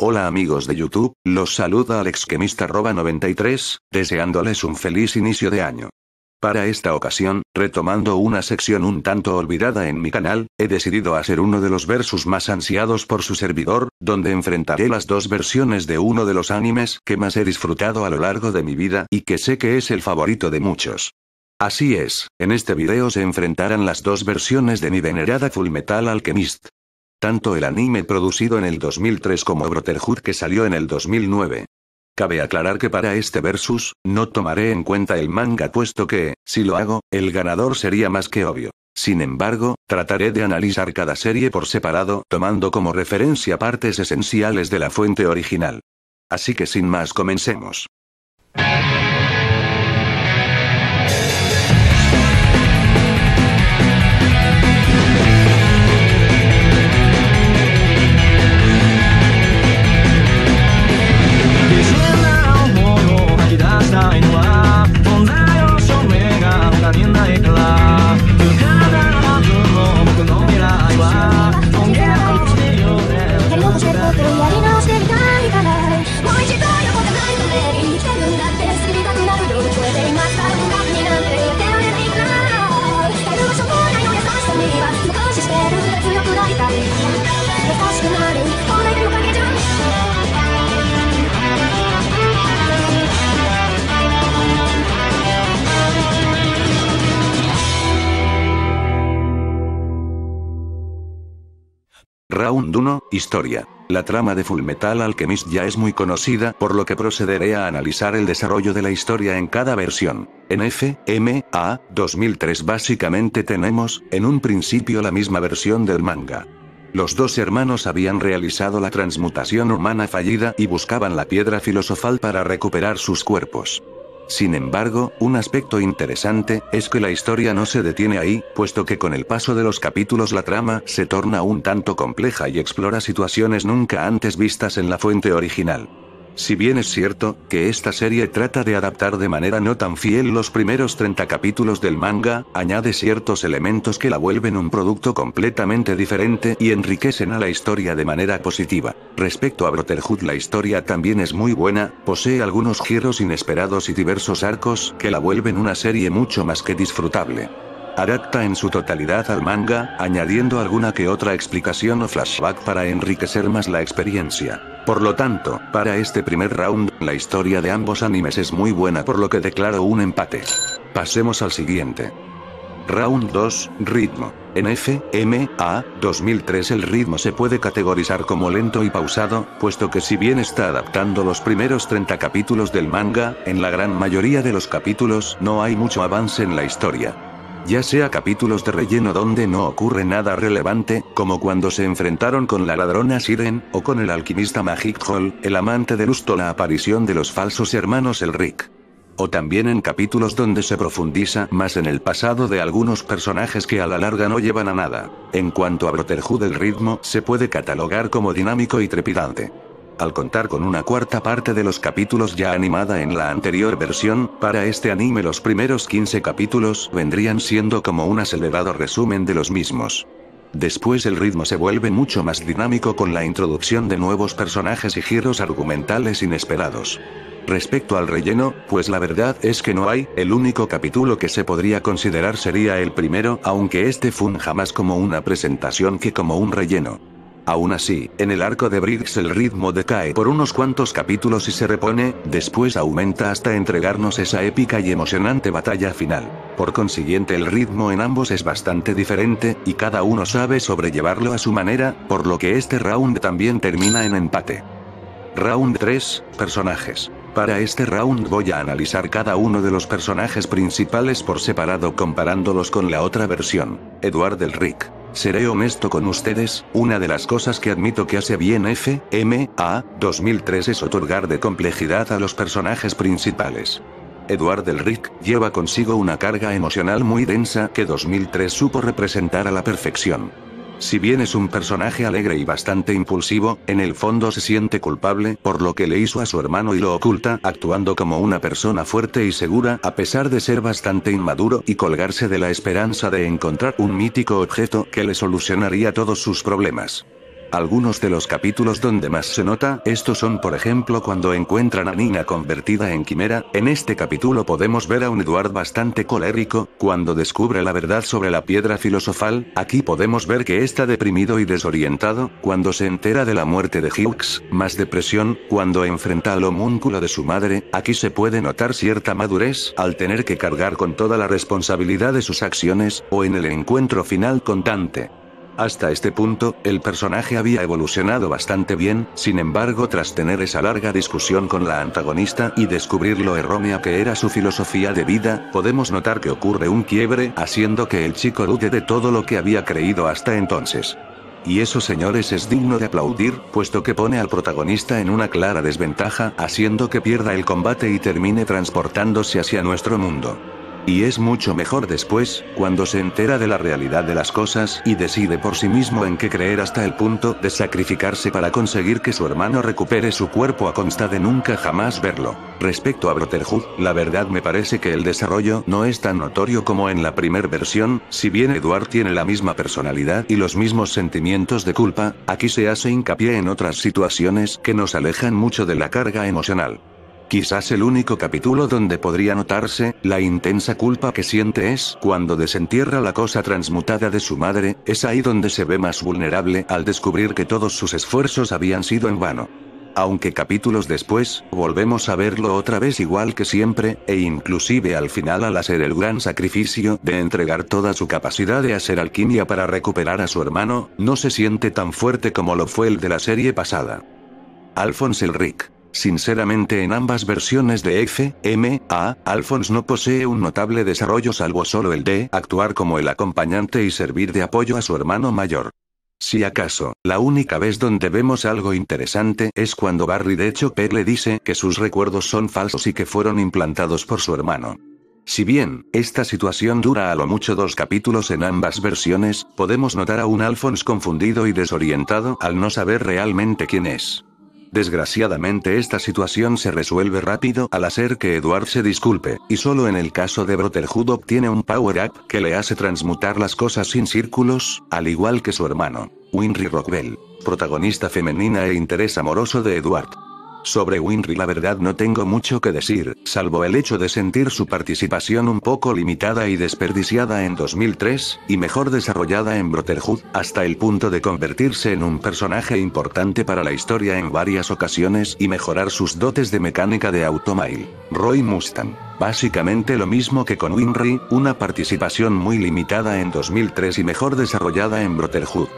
Hola amigos de YouTube, los saluda AlexKemist93, deseándoles un feliz inicio de año. Para esta ocasión, retomando una sección un tanto olvidada en mi canal, he decidido hacer uno de los versus más ansiados por su servidor, donde enfrentaré las dos versiones de uno de los animes que más he disfrutado a lo largo de mi vida y que sé que es el favorito de muchos. Así es, en este video se enfrentarán las dos versiones de mi venerada Fullmetal Alchemist. Tanto el anime producido en el 2003 como Brotherhood que salió en el 2009. Cabe aclarar que para este versus, no tomaré en cuenta el manga puesto que, si lo hago, el ganador sería más que obvio. Sin embargo, trataré de analizar cada serie por separado, tomando como referencia partes esenciales de la fuente original. Así que sin más comencemos. Round 1, Historia. La trama de Fullmetal Alchemist ya es muy conocida, por lo que procederé a analizar el desarrollo de la historia en cada versión. En FMA 2003 básicamente tenemos, en un principio la misma versión del manga. Los dos hermanos habían realizado la transmutación humana fallida y buscaban la piedra filosofal para recuperar sus cuerpos. Sin embargo, un aspecto interesante es que la historia no se detiene ahí, puesto que con el paso de los capítulos la trama se torna un tanto compleja y explora situaciones nunca antes vistas en la fuente original. Si bien es cierto que esta serie trata de adaptar de manera no tan fiel los primeros 30 capítulos del manga, añade ciertos elementos que la vuelven un producto completamente diferente y enriquecen a la historia de manera positiva. Respecto a Brotherhood, la historia también es muy buena, posee algunos giros inesperados y diversos arcos que la vuelven una serie mucho más que disfrutable. Adapta en su totalidad al manga, añadiendo alguna que otra explicación o flashback para enriquecer más la experiencia. Por lo tanto, para este primer round, la historia de ambos animes es muy buena, por lo que declaro un empate. Pasemos al siguiente. Round 2, Ritmo. En FMA 2003 el ritmo se puede categorizar como lento y pausado, puesto que si bien está adaptando los primeros 30 capítulos del manga, en la gran mayoría de los capítulos no hay mucho avance en la historia. Ya sea capítulos de relleno donde no ocurre nada relevante, como cuando se enfrentaron con la ladrona Siren, o con el alquimista Magic Hall, el amante de Lust, o la aparición de los falsos hermanos Elric. O también en capítulos donde se profundiza más en el pasado de algunos personajes que a la larga no llevan a nada. En cuanto a Brotherhood, el ritmo se puede catalogar como dinámico y trepidante. Al contar con una cuarta parte de los capítulos ya animada en la anterior versión, para este anime los primeros 15 capítulos vendrían siendo como un acelerado resumen de los mismos. Después el ritmo se vuelve mucho más dinámico con la introducción de nuevos personajes y giros argumentales inesperados. Respecto al relleno, pues la verdad es que no hay, el único capítulo que se podría considerar sería el primero, aunque este funja más como una presentación que como un relleno. Aún así, en el arco de Briggs el ritmo decae por unos cuantos capítulos y se repone, después aumenta hasta entregarnos esa épica y emocionante batalla final. Por consiguiente el ritmo en ambos es bastante diferente, y cada uno sabe sobrellevarlo a su manera, por lo que este round también termina en empate. Round 3, Personajes. Para este round voy a analizar cada uno de los personajes principales por separado comparándolos con la otra versión. Edward Elric. Seré honesto con ustedes, una de las cosas que admito que hace bien FMA 2003 es otorgar de complejidad a los personajes principales. Edward Elric lleva consigo una carga emocional muy densa que 2003 supo representar a la perfección. Si bien es un personaje alegre y bastante impulsivo, en el fondo se siente culpable por lo que le hizo a su hermano y lo oculta, actuando como una persona fuerte y segura a pesar de ser bastante inmaduro y colgarse de la esperanza de encontrar un mítico objeto que le solucionaría todos sus problemas. Algunos de los capítulos donde más se nota esto son por ejemplo cuando encuentran a Nina convertida en quimera. En este capítulo podemos ver a un Edward bastante colérico, cuando descubre la verdad sobre la piedra filosofal. Aquí podemos ver que está deprimido y desorientado, cuando se entera de la muerte de Hughes, más depresión, cuando enfrenta al homúnculo de su madre. Aquí se puede notar cierta madurez, al tener que cargar con toda la responsabilidad de sus acciones, o en el encuentro final con Dante. Hasta este punto, el personaje había evolucionado bastante bien, sin embargo tras tener esa larga discusión con la antagonista y descubrir lo errónea que era su filosofía de vida, podemos notar que ocurre un quiebre, haciendo que el chico dude de todo lo que había creído hasta entonces. Y eso, señores, es digno de aplaudir, puesto que pone al protagonista en una clara desventaja, haciendo que pierda el combate y termine transportándose hacia nuestro mundo. Y es mucho mejor después, cuando se entera de la realidad de las cosas y decide por sí mismo en qué creer hasta el punto de sacrificarse para conseguir que su hermano recupere su cuerpo a consta de nunca jamás verlo. Respecto a Brotherhood, la verdad me parece que el desarrollo no es tan notorio como en la primera versión. Si bien Edward tiene la misma personalidad y los mismos sentimientos de culpa, aquí se hace hincapié en otras situaciones que nos alejan mucho de la carga emocional. Quizás el único capítulo donde podría notarse la intensa culpa que siente es cuando desentierra la cosa transmutada de su madre. Es ahí donde se ve más vulnerable al descubrir que todos sus esfuerzos habían sido en vano. Aunque capítulos después, volvemos a verlo otra vez igual que siempre, e inclusive al final al hacer el gran sacrificio de entregar toda su capacidad de hacer alquimia para recuperar a su hermano, no se siente tan fuerte como lo fue el de la serie pasada. Alphonse Elric. Sinceramente, en ambas versiones de FMA, Alphonse no posee un notable desarrollo salvo solo el de actuar como el acompañante y servir de apoyo a su hermano mayor. Si acaso, la única vez donde vemos algo interesante es cuando Barry de Chopper le dice que sus recuerdos son falsos y que fueron implantados por su hermano. Si bien, esta situación dura a lo mucho 2 capítulos en ambas versiones, podemos notar a un Alphonse confundido y desorientado al no saber realmente quién es. Desgraciadamente esta situación se resuelve rápido al hacer que Edward se disculpe, y solo en el caso de Brotherhood obtiene un power-up que le hace transmutar las cosas sin círculos, al igual que su hermano, Winry Rockwell, protagonista femenina e interés amoroso de Edward. Sobre Winry la verdad no tengo mucho que decir, salvo el hecho de sentir su participación un poco limitada y desperdiciada en 2003, y mejor desarrollada en Brotherhood, hasta el punto de convertirse en un personaje importante para la historia en varias ocasiones y mejorar sus dotes de mecánica de automail. Roy Mustang. Básicamente lo mismo que con Winry, una participación muy limitada en 2003 y mejor desarrollada en Brotherhood.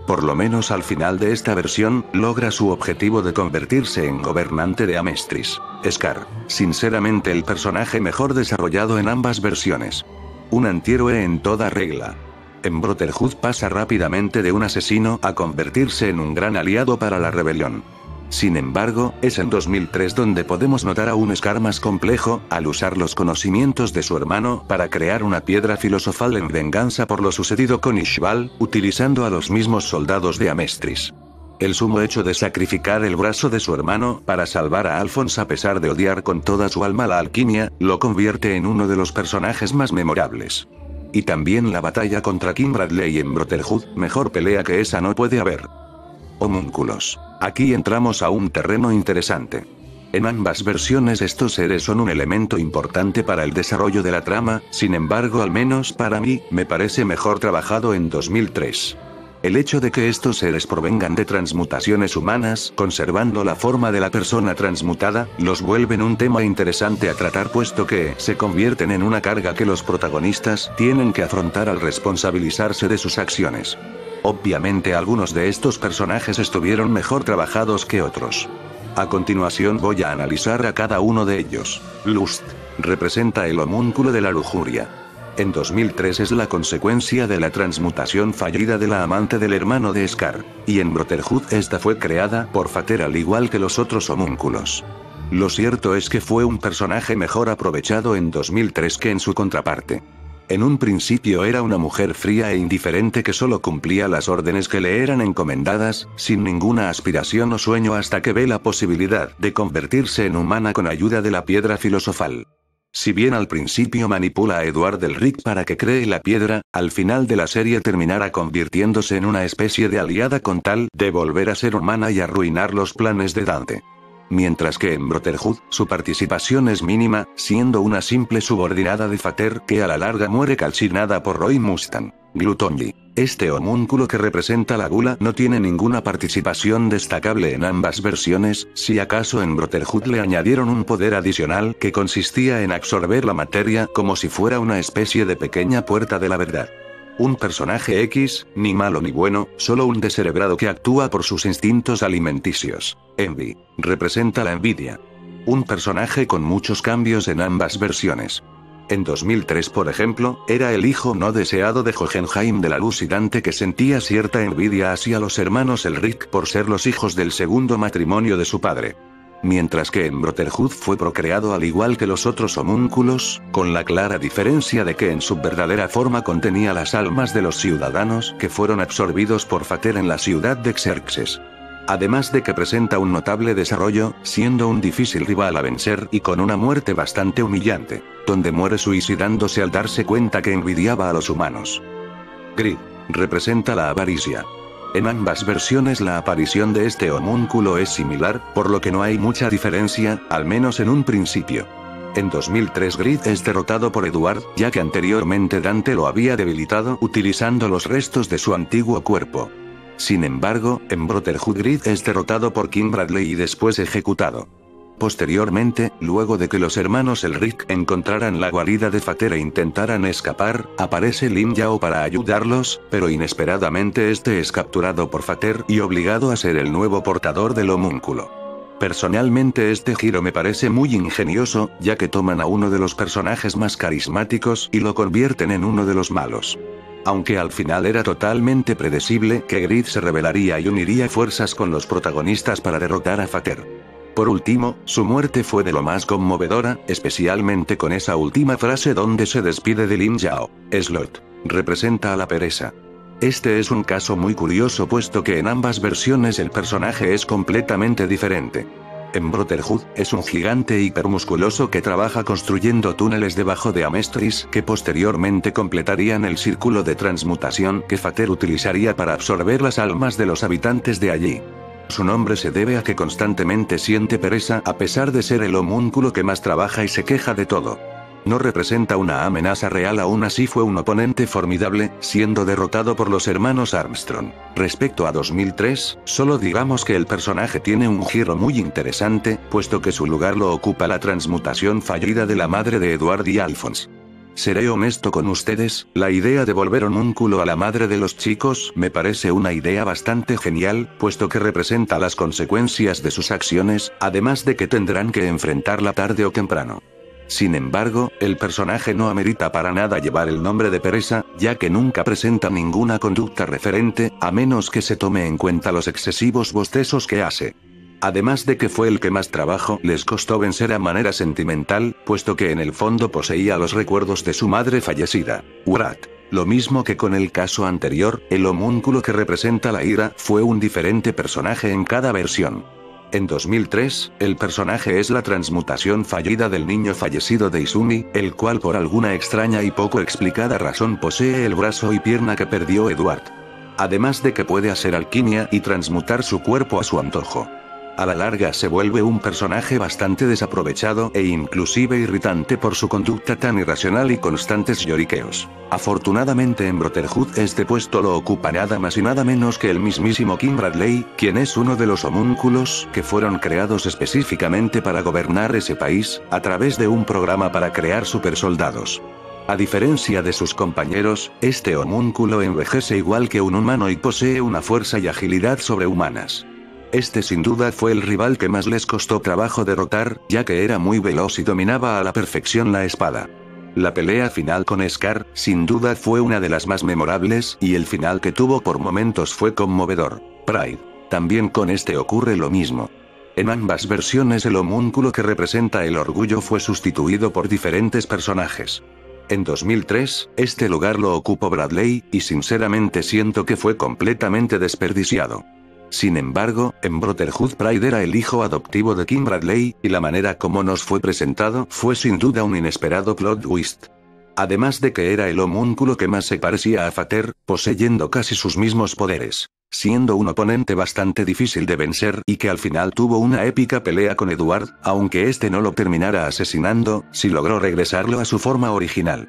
Por lo menos al final de esta versión, logra su objetivo de convertirse en gobernante de Amestris. Scar. Sinceramente el personaje mejor desarrollado en ambas versiones. Un antihéroe en toda regla. En Brotherhood pasa rápidamente de un asesino a convertirse en un gran aliado para la rebelión. Sin embargo, es en 2003 donde podemos notar a un Scar más complejo, al usar los conocimientos de su hermano para crear una piedra filosofal en venganza por lo sucedido con Ishbal, utilizando a los mismos soldados de Amestris. El sumo hecho de sacrificar el brazo de su hermano para salvar a Alphonse a pesar de odiar con toda su alma la alquimia, lo convierte en uno de los personajes más memorables. Y también la batalla contra Kim Bradley en Brotherhood, mejor pelea que esa no puede haber. Homúnculos. Aquí entramos a un terreno interesante. En ambas versiones estos seres son un elemento importante para el desarrollo de la trama, sin embargo al menos para mí, me parece mejor trabajado en 2003. El hecho de que estos seres provengan de transmutaciones humanas, conservando la forma de la persona transmutada, los vuelven un tema interesante a tratar puesto que se convierten en una carga que los protagonistas tienen que afrontar al responsabilizarse de sus acciones. Obviamente algunos de estos personajes estuvieron mejor trabajados que otros. A continuación voy a analizar a cada uno de ellos. Lust. Representa el homúnculo de la lujuria. En 2003 es la consecuencia de la transmutación fallida de la amante del hermano de Scar. Y en Brotherhood esta fue creada por Fater al igual que los otros homúnculos. Lo cierto es que fue un personaje mejor aprovechado en 2003 que en su contraparte. En un principio era una mujer fría e indiferente que solo cumplía las órdenes que le eran encomendadas, sin ninguna aspiración o sueño hasta que ve la posibilidad de convertirse en humana con ayuda de la piedra filosofal. Si bien al principio manipula a Edward Elric para que cree la piedra, al final de la serie terminará convirtiéndose en una especie de aliada con tal de volver a ser humana y arruinar los planes de Dante. Mientras que en Brotherhood, su participación es mínima, siendo una simple subordinada de Fater que a la larga muere calcinada por Roy Mustang. Glutonji. Este homúnculo que representa la gula no tiene ninguna participación destacable en ambas versiones, si acaso en Brotherhood le añadieron un poder adicional que consistía en absorber la materia como si fuera una especie de pequeña puerta de la verdad. Un personaje X, ni malo ni bueno, solo un descerebrado que actúa por sus instintos alimenticios. Envy. Representa la envidia. Un personaje con muchos cambios en ambas versiones. En 2003, por ejemplo, era el hijo no deseado de Hohenheim de la Luz y Dante que sentía cierta envidia hacia los hermanos Elric por ser los hijos del segundo matrimonio de su padre. Mientras que en Brotherhood fue procreado al igual que los otros homúnculos, con la clara diferencia de que en su verdadera forma contenía las almas de los ciudadanos que fueron absorbidos por Fater en la ciudad de Xerxes. Además de que presenta un notable desarrollo, siendo un difícil rival a vencer y con una muerte bastante humillante, donde muere suicidándose al darse cuenta que envidiaba a los humanos. Greed. Representa la avaricia. En ambas versiones la aparición de este homúnculo es similar, por lo que no hay mucha diferencia, al menos en un principio. En 2003 Greed es derrotado por Edward, ya que anteriormente Dante lo había debilitado utilizando los restos de su antiguo cuerpo. Sin embargo, en Brotherhood Greed es derrotado por Kim Bradley y después ejecutado. Posteriormente, luego de que los hermanos Elric encontraran la guarida de Fater e intentaran escapar, aparece Lin Yao para ayudarlos, pero inesperadamente este es capturado por Fater y obligado a ser el nuevo portador del homúnculo. Personalmente este giro me parece muy ingenioso, ya que toman a uno de los personajes más carismáticos y lo convierten en uno de los malos. Aunque al final era totalmente predecible que Greed se rebelaría y uniría fuerzas con los protagonistas para derrotar a Fater. Por último, su muerte fue de lo más conmovedora, especialmente con esa última frase donde se despide de Lin Yao. Slot. Representa a la pereza. Este es un caso muy curioso puesto que en ambas versiones el personaje es completamente diferente. En Brotherhood, es un gigante hipermusculoso que trabaja construyendo túneles debajo de Amestris que posteriormente completarían el círculo de transmutación que Fater utilizaría para absorber las almas de los habitantes de allí. Su nombre se debe a que constantemente siente pereza a pesar de ser el homúnculo que más trabaja y se queja de todo. No representa una amenaza real, aún así fue un oponente formidable, siendo derrotado por los hermanos Armstrong. Respecto a 2003, solo digamos que el personaje tiene un giro muy interesante, puesto que su lugar lo ocupa la transmutación fallida de la madre de Edward y Alphonse. Seré honesto con ustedes, la idea de volver homúnculo a la madre de los chicos me parece una idea bastante genial, puesto que representa las consecuencias de sus acciones, además de que tendrán que enfrentarla tarde o temprano. Sin embargo, el personaje no amerita para nada llevar el nombre de pereza, ya que nunca presenta ninguna conducta referente, a menos que se tome en cuenta los excesivos bostezos que hace. Además de que fue el que más trabajo les costó vencer a manera sentimental, puesto que en el fondo poseía los recuerdos de su madre fallecida, Urat. Lo mismo que con el caso anterior, el homúnculo que representa la ira fue un diferente personaje en cada versión. En 2003, el personaje es la transmutación fallida del niño fallecido de Izumi, el cual por alguna extraña y poco explicada razón posee el brazo y pierna que perdió Edward. Además de que puede hacer alquimia y transmutar su cuerpo a su antojo. A la larga se vuelve un personaje bastante desaprovechado e inclusive irritante por su conducta tan irracional y constantes lloriqueos. Afortunadamente en Brotherhood este puesto lo ocupa nada más y nada menos que el mismísimo Kim Bradley, quien es uno de los homúnculos que fueron creados específicamente para gobernar ese país, a través de un programa para crear supersoldados. A diferencia de sus compañeros, este homúnculo envejece igual que un humano y posee una fuerza y agilidad sobrehumanas. Este sin duda fue el rival que más les costó trabajo derrotar, ya que era muy veloz y dominaba a la perfección la espada. La pelea final con Scar, sin duda fue una de las más memorables, y el final que tuvo por momentos fue conmovedor. Pride. También con este ocurre lo mismo. En ambas versiones el homúnculo que representa el orgullo fue sustituido por diferentes personajes. En 2003, este lugar lo ocupó Bradley, y sinceramente siento que fue completamente desperdiciado. Sin embargo, en Brotherhood Pride era el hijo adoptivo de Kim Bradley, y la manera como nos fue presentado fue sin duda un inesperado plot twist. Además de que era el homúnculo que más se parecía a Fater, poseyendo casi sus mismos poderes, siendo un oponente bastante difícil de vencer y que al final tuvo una épica pelea con Edward, aunque este no lo terminara asesinando, sí logró regresarlo a su forma original.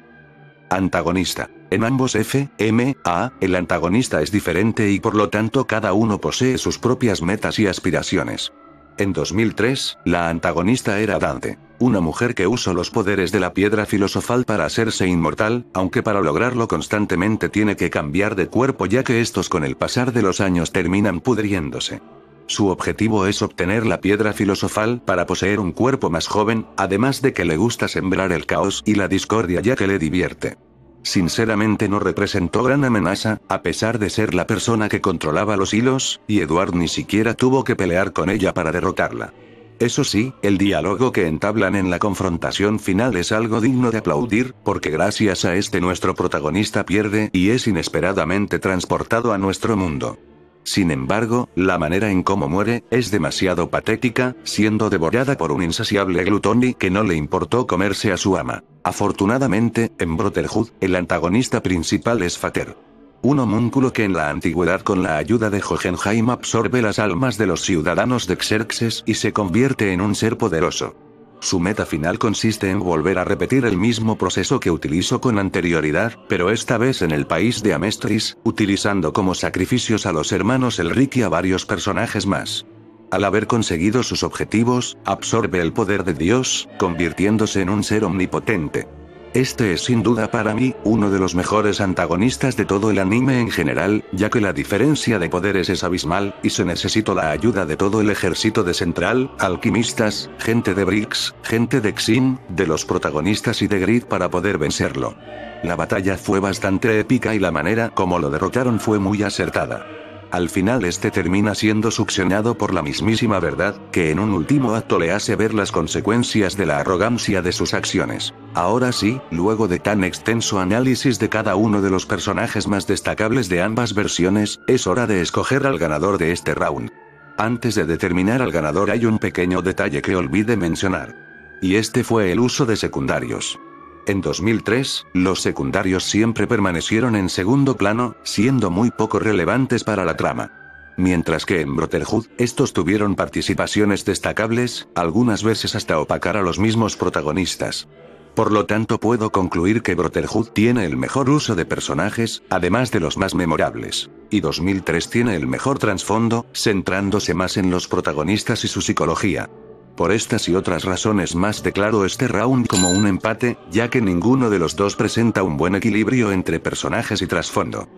Antagonista. En ambos FMA, el antagonista es diferente y por lo tanto cada uno posee sus propias metas y aspiraciones. En 2003, la antagonista era Dante, una mujer que usó los poderes de la piedra filosofal para hacerse inmortal, aunque para lograrlo constantemente tiene que cambiar de cuerpo ya que estos con el pasar de los años terminan pudriéndose. Su objetivo es obtener la piedra filosofal para poseer un cuerpo más joven, además de que le gusta sembrar el caos y la discordia ya que le divierte. Sinceramente no representó gran amenaza, a pesar de ser la persona que controlaba los hilos, y Edward ni siquiera tuvo que pelear con ella para derrotarla. Eso sí, el diálogo que entablan en la confrontación final es algo digno de aplaudir, porque gracias a este nuestro protagonista pierde y es inesperadamente transportado a nuestro mundo. Sin embargo, la manera en cómo muere es demasiado patética, siendo devorada por un insaciable glutón que no le importó comerse a su ama. Afortunadamente, en Brotherhood, el antagonista principal es Fater, un homúnculo que en la antigüedad con la ayuda de Hohenheim absorbe las almas de los ciudadanos de Xerxes y se convierte en un ser poderoso. Su meta final consiste en volver a repetir el mismo proceso que utilizó con anterioridad, pero esta vez en el país de Amestris, utilizando como sacrificios a los hermanos Elric y a varios personajes más. Al haber conseguido sus objetivos, absorbe el poder de Dios, convirtiéndose en un ser omnipotente. Este es sin duda para mí, uno de los mejores antagonistas de todo el anime en general, ya que la diferencia de poderes es abismal, y se necesitó la ayuda de todo el ejército de Central, alquimistas, gente de Brix, gente de Xin, de los protagonistas y de Grid para poder vencerlo. La batalla fue bastante épica y la manera como lo derrotaron fue muy acertada. Al final este termina siendo succionado por la mismísima verdad, que en un último acto le hace ver las consecuencias de la arrogancia de sus acciones. Ahora sí, luego de tan extenso análisis de cada uno de los personajes más destacables de ambas versiones, es hora de escoger al ganador de este round. Antes de determinar al ganador hay un pequeño detalle que olvidé mencionar. Y este fue el uso de secundarios. En 2003, los secundarios siempre permanecieron en segundo plano, siendo muy poco relevantes para la trama. Mientras que en Brotherhood, estos tuvieron participaciones destacables, algunas veces hasta opacar a los mismos protagonistas. Por lo tanto puedo concluir que Brotherhood tiene el mejor uso de personajes, además de los más memorables. Y 2003 tiene el mejor trasfondo, centrándose más en los protagonistas y su psicología. Por estas y otras razones más declaro este round como un empate, ya que ninguno de los dos presenta un buen equilibrio entre personajes y trasfondo.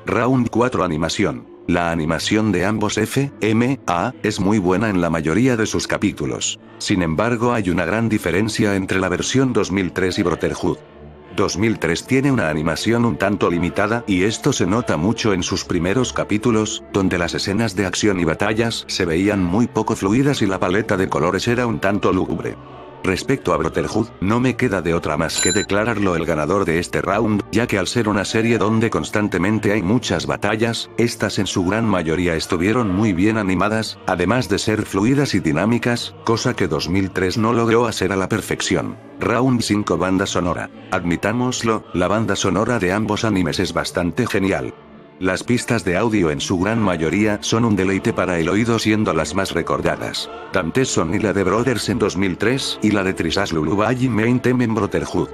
Round 4 Animación. La animación de ambos FMA es muy buena en la mayoría de sus capítulos. Sin embargo hay una gran diferencia entre la versión 2003 y Brotherhood. 2003 tiene una animación un tanto limitada y esto se nota mucho en sus primeros capítulos, donde las escenas de acción y batallas se veían muy poco fluidas y la paleta de colores era un tanto lúgubre. Respecto a Brotherhood, no me queda de otra más que declararlo el ganador de este round, ya que al ser una serie donde constantemente hay muchas batallas, estas en su gran mayoría estuvieron muy bien animadas, además de ser fluidas y dinámicas, cosa que 2003 no logró hacer a la perfección. Round 5 Banda sonora. Admitámoslo, la banda sonora de ambos animes es bastante genial. Las pistas de audio en su gran mayoría son un deleite para el oído siendo las más recordadas. Dante Son y la de Brothers en 2003 y la de Trisha's Lullaby y Main Theme en Brotherhood.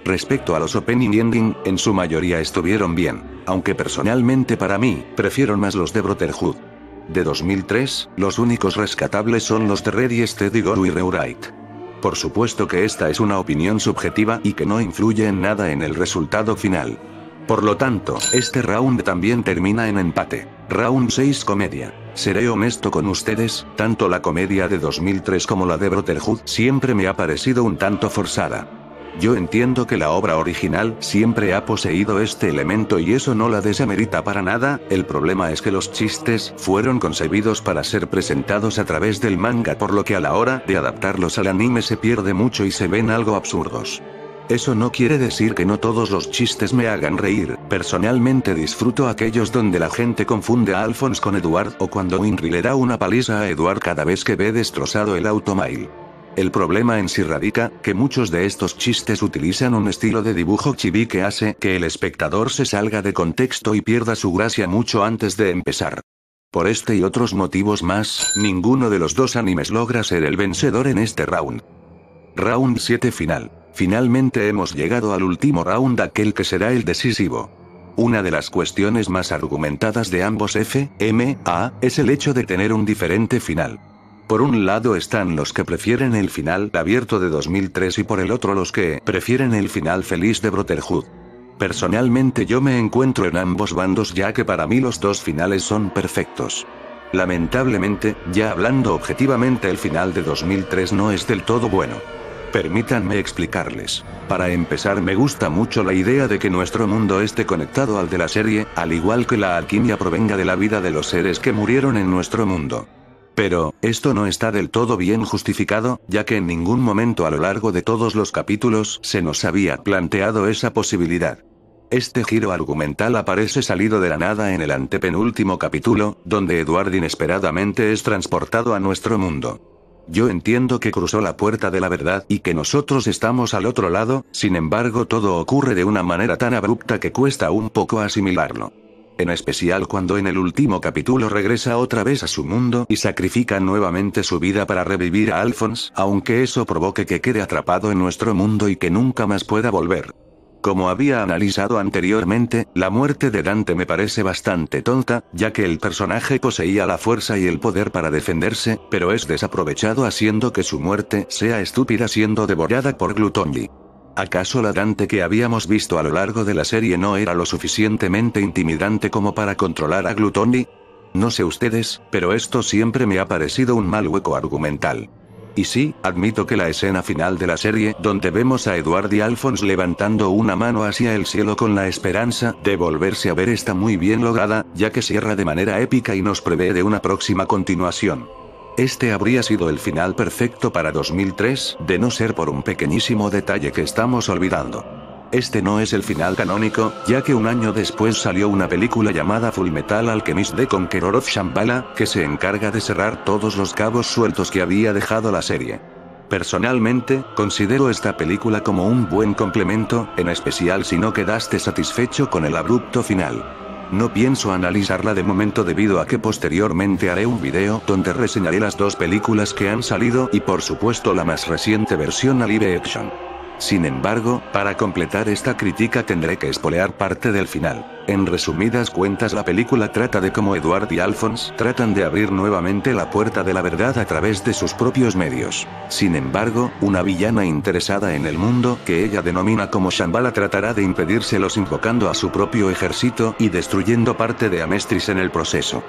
Respecto a los opening y ending, en su mayoría estuvieron bien, aunque personalmente para mí, prefiero más los de Brotherhood. De 2003, los únicos rescatables son los de Ready Steady Go y Rewrite. Por supuesto que esta es una opinión subjetiva y que no influye en nada en el resultado final. Por lo tanto, este round también termina en empate. Round 6 Comedia. Seré honesto con ustedes, tanto la comedia de 2003 como la de Brotherhood siempre me ha parecido un tanto forzada. Yo entiendo que la obra original siempre ha poseído este elemento y eso no la desamerita para nada, el problema es que los chistes fueron concebidos para ser presentados a través del manga por lo que a la hora de adaptarlos al anime se pierde mucho y se ven algo absurdos. Eso no quiere decir que no todos los chistes me hagan reír. Personalmente disfruto aquellos donde la gente confunde a Alphonse con Edward, o cuando Winry le da una paliza a Edward cada vez que ve destrozado el automóvil. El problema en sí radica, que muchos de estos chistes utilizan un estilo de dibujo chibi que hace que el espectador se salga de contexto y pierda su gracia mucho antes de empezar. Por este y otros motivos más, ninguno de los dos animes logra ser el vencedor en este round. Round 7 final. Finalmente hemos llegado al último round, aquel que será el decisivo. Una de las cuestiones más argumentadas de ambos FMA es el hecho de tener un diferente final. Por un lado están los que prefieren el final abierto de 2003 y por el otro los que prefieren el final feliz de Brotherhood. Personalmente yo me encuentro en ambos bandos, ya que para mí los dos finales son perfectos. Lamentablemente, ya hablando objetivamente, el final de 2003 no es del todo bueno. Permítanme explicarles. Para empezar, me gusta mucho la idea de que nuestro mundo esté conectado al de la serie, al igual que la alquimia provenga de la vida de los seres que murieron en nuestro mundo. Pero, esto no está del todo bien justificado, ya que en ningún momento a lo largo de todos los capítulos se nos había planteado esa posibilidad. Este giro argumental aparece salido de la nada en el antepenúltimo capítulo, donde Edward inesperadamente es transportado a nuestro mundo. Yo entiendo que cruzó la puerta de la verdad y que nosotros estamos al otro lado, sin embargo todo ocurre de una manera tan abrupta que cuesta un poco asimilarlo. En especial cuando en el último capítulo regresa otra vez a su mundo y sacrifica nuevamente su vida para revivir a Alphonse, aunque eso provoque que quede atrapado en nuestro mundo y que nunca más pueda volver. Como había analizado anteriormente, la muerte de Dante me parece bastante tonta, ya que el personaje poseía la fuerza y el poder para defenderse, pero es desaprovechado haciendo que su muerte sea estúpida siendo devorada por Glutondy. ¿Acaso la Dante que habíamos visto a lo largo de la serie no era lo suficientemente intimidante como para controlar a Glutondy? No sé ustedes, pero esto siempre me ha parecido un mal hueco argumental. Y sí, admito que la escena final de la serie, donde vemos a Edward y Alphonse levantando una mano hacia el cielo con la esperanza de volverse a ver, está muy bien lograda, ya que cierra de manera épica y nos prevé de una próxima continuación. Este habría sido el final perfecto para 2003, de no ser por un pequeñísimo detalle que estamos olvidando. Este no es el final canónico, ya que un año después salió una película llamada Fullmetal Alchemist The Conqueror of Shambhala, que se encarga de cerrar todos los cabos sueltos que había dejado la serie. Personalmente, considero esta película como un buen complemento, en especial si no quedaste satisfecho con el abrupto final. No pienso analizarla de momento debido a que posteriormente haré un video donde reseñaré las dos películas que han salido y por supuesto la más reciente versión a live action. Sin embargo, para completar esta crítica tendré que spoilear parte del final. En resumidas cuentas, la película trata de cómo Edward y Alphonse tratan de abrir nuevamente la puerta de la verdad a través de sus propios medios. Sin embargo, una villana interesada en el mundo, que ella denomina como Shambhala, tratará de impedírselos invocando a su propio ejército y destruyendo parte de Amestris en el proceso.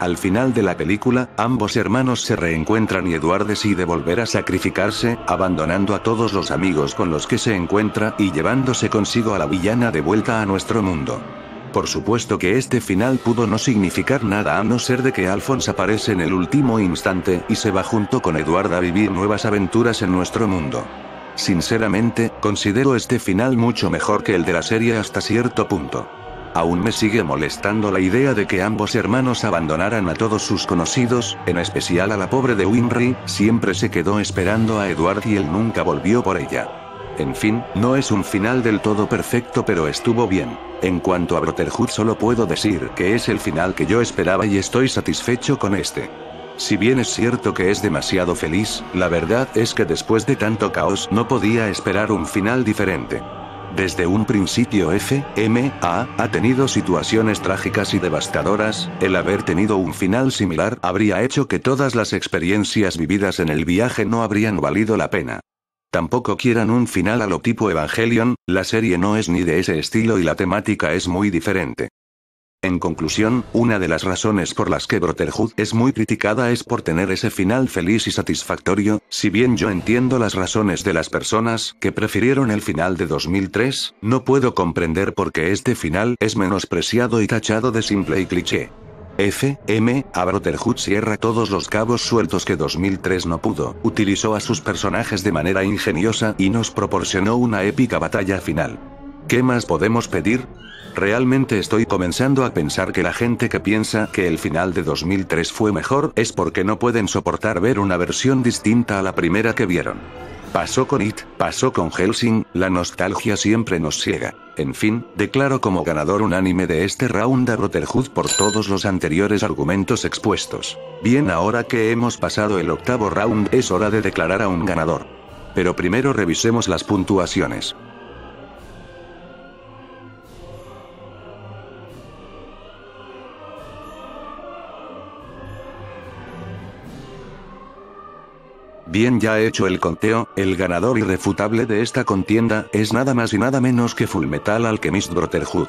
Al final de la película, ambos hermanos se reencuentran y Edward decide volver a sacrificarse, abandonando a todos los amigos con los que se encuentra y llevándose consigo a la villana de vuelta a nuestro mundo. Por supuesto que este final pudo no significar nada a no ser de que Alphonse aparece en el último instante y se va junto con Edward a vivir nuevas aventuras en nuestro mundo. Sinceramente, considero este final mucho mejor que el de la serie hasta cierto punto. Aún me sigue molestando la idea de que ambos hermanos abandonaran a todos sus conocidos, en especial a la pobre de Winry, siempre se quedó esperando a Edward y él nunca volvió por ella. En fin, no es un final del todo perfecto, pero estuvo bien. En cuanto a Brotherhood, solo puedo decir que es el final que yo esperaba y estoy satisfecho con este. Si bien es cierto que es demasiado feliz, la verdad es que después de tanto caos no podía esperar un final diferente. Desde un principio FMA ha tenido situaciones trágicas y devastadoras, el haber tenido un final similar habría hecho que todas las experiencias vividas en el viaje no habrían valido la pena. Tampoco quieran un final a lo tipo Evangelion, la serie no es ni de ese estilo y la temática es muy diferente. En conclusión, una de las razones por las que Brotherhood es muy criticada es por tener ese final feliz y satisfactorio. Si bien yo entiendo las razones de las personas que prefirieron el final de 2003, no puedo comprender por qué este final es menospreciado y tachado de simple y cliché. A Brotherhood cierra todos los cabos sueltos que 2003 no pudo, utilizó a sus personajes de manera ingeniosa y nos proporcionó una épica batalla final. ¿Qué más podemos pedir? Realmente estoy comenzando a pensar que la gente que piensa que el final de 2003 fue mejor es porque no pueden soportar ver una versión distinta a la primera que vieron. Pasó con It, pasó con Hellsing, la nostalgia siempre nos ciega. En fin, declaro como ganador unánime de este round a Brotherhood por todos los anteriores argumentos expuestos. Bien, ahora que hemos pasado el octavo round es hora de declarar a un ganador. Pero primero revisemos las puntuaciones. Bien, ya he hecho el conteo, el ganador irrefutable de esta contienda es nada más y nada menos que Fullmetal Alchemist Brotherhood.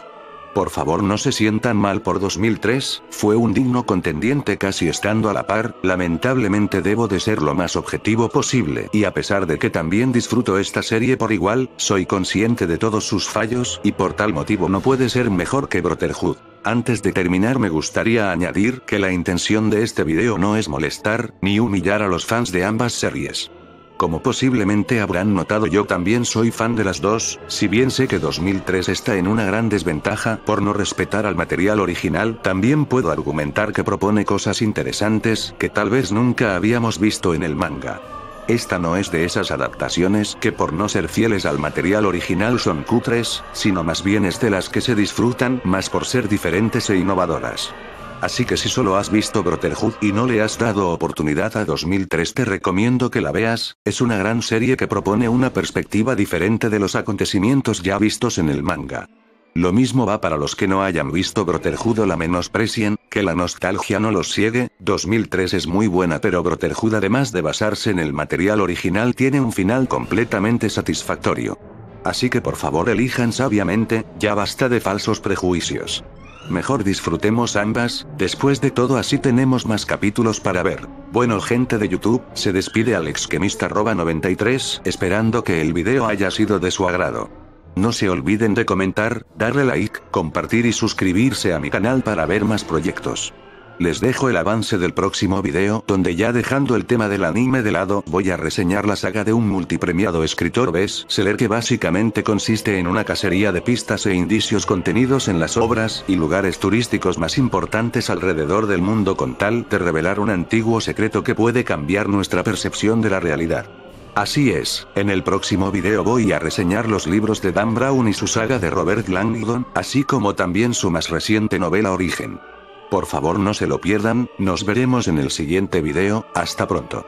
Por favor, no se sientan mal por 2003, fue un digno contendiente casi estando a la par. Lamentablemente debo de ser lo más objetivo posible, y a pesar de que también disfruto esta serie por igual, soy consciente de todos sus fallos, y por tal motivo no puede ser mejor que Brotherhood. Antes de terminar me gustaría añadir que la intención de este video no es molestar, ni humillar a los fans de ambas series. Como posiblemente habrán notado, yo también soy fan de las dos, si bien sé que 2003 está en una gran desventaja por no respetar al material original, también puedo argumentar que propone cosas interesantes que tal vez nunca habíamos visto en el manga. Esta no es de esas adaptaciones que por no ser fieles al material original son cutres, sino más bien es de las que se disfrutan más por ser diferentes e innovadoras. Así que si solo has visto Brotherhood y no le has dado oportunidad a 2003, te recomiendo que la veas, es una gran serie que propone una perspectiva diferente de los acontecimientos ya vistos en el manga. Lo mismo va para los que no hayan visto Brotherhood o la menosprecien, que la nostalgia no los ciegue. 2003 es muy buena, pero Brotherhood, además de basarse en el material original, tiene un final completamente satisfactorio. Así que por favor elijan sabiamente, ya basta de falsos prejuicios. Mejor disfrutemos ambas, después de todo así tenemos más capítulos para ver. Bueno, gente de YouTube, se despide AlexKemist93, esperando que el video haya sido de su agrado. No se olviden de comentar, darle like, compartir y suscribirse a mi canal para ver más proyectos. Les dejo el avance del próximo video, donde ya dejando el tema del anime de lado, voy a reseñar la saga de un multipremiado escritor bestseller que básicamente consiste en una cacería de pistas e indicios contenidos en las obras y lugares turísticos más importantes alrededor del mundo, con tal de revelar un antiguo secreto que puede cambiar nuestra percepción de la realidad. Así es, en el próximo video voy a reseñar los libros de Dan Brown y su saga de Robert Langdon, así como también su más reciente novela Origen. Por favor no se lo pierdan, nos veremos en el siguiente video, hasta pronto.